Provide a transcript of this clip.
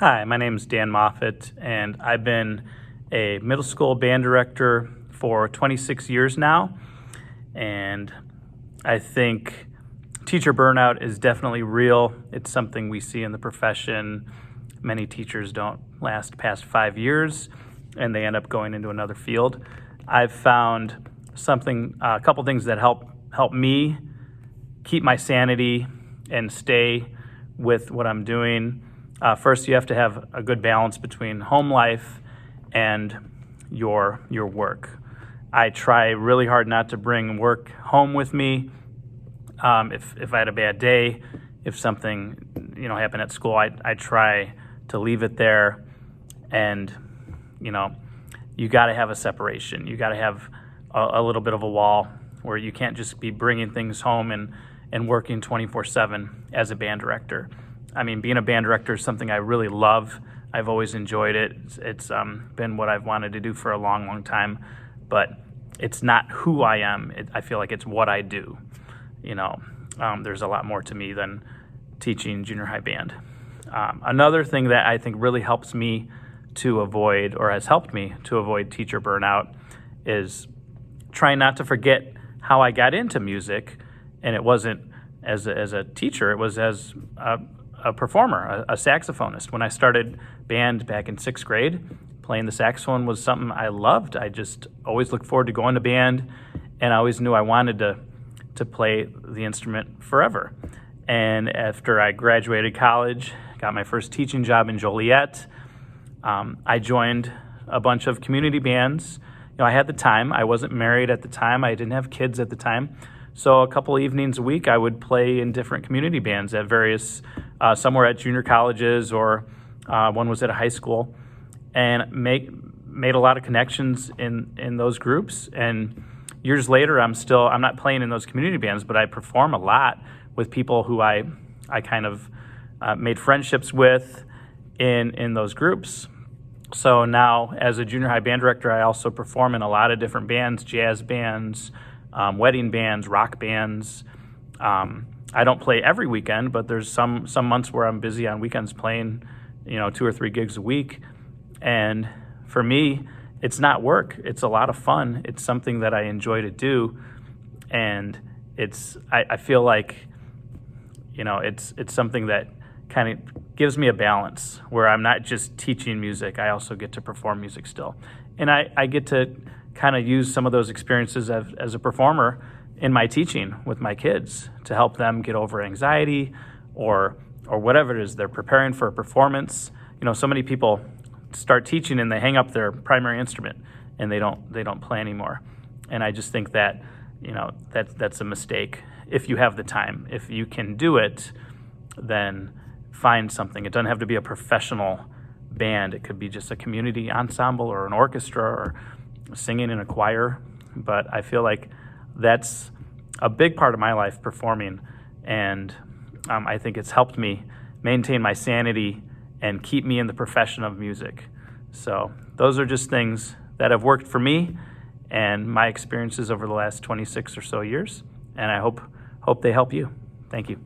Hi, my name is Dan Moffett, and I've been a middle school band director for 26 years now. And I think teacher burnout is definitely real. It's something we see in the profession. Many teachers don't last past 5 years, and they end up going into another field. I've found a couple things that help me keep my sanity and stay with what I'm doing. First, you have to have a good balance between home life and your work. I try really hard not to bring work home with me. If I had a bad day, if something happened at school, I try to leave it there. And you got to have a separation. You got to have a little bit of a wall where you can't just be bringing things home and working 24/7 as a band director. I mean, being a band director is something I really love. I've always enjoyed it. It's been what I've wanted to do for a long, long time, but it's not who I am. I feel like it's what I do. There's a lot more to me than teaching junior high band. Another thing that I think really helps me to avoid, or has helped me to avoid teacher burnout, is trying not to forget how I got into music. And it wasn't as a teacher, it was as a performer, a saxophonist. When I started band back in 6th grade, playing the saxophone was something I loved. I just always looked forward to going to band, and I always knew I wanted to play the instrument forever. And after I graduated college, got my first teaching job in Joliet, I joined a bunch of community bands. I had the time. I wasn't married at the time. I didn't have kids at the time. So a couple evenings a week, I would play in different community bands at various, some were at junior colleges, or one was at a high school, and made a lot of connections in those groups. And years later, I'm not playing in those community bands, but I perform a lot with people who I kind of made friendships with in those groups. So now, as a junior high band director, I also perform in a lot of different bands, jazz bands, wedding bands, rock bands. I don't play every weekend, but there's some months where I'm busy on weekends playing, 2 or 3 gigs a week. And for me, it's not work. It's a lot of fun. It's something that I enjoy to do. And I feel like, it's something that kind of gives me a balance where I'm not just teaching music. I also get to perform music still. And I get to kind of use some of those experiences as a performer in my teaching with my kids to help them get over anxiety or whatever it is they're preparing for a performance. So many people start teaching and they hang up their primary instrument and they don't play anymore. And I just think that that's a mistake. If you have the time, if you can do it, then find something. It doesn't have to be a professional band. It could be just a community ensemble or an orchestra or singing in a choir. But I feel like that's a big part of my life, performing, and I think it's helped me maintain my sanity and keep me in the profession of music. So those are just things that have worked for me and my experiences over the last 26 or so years, and I hope they help you. Thank you.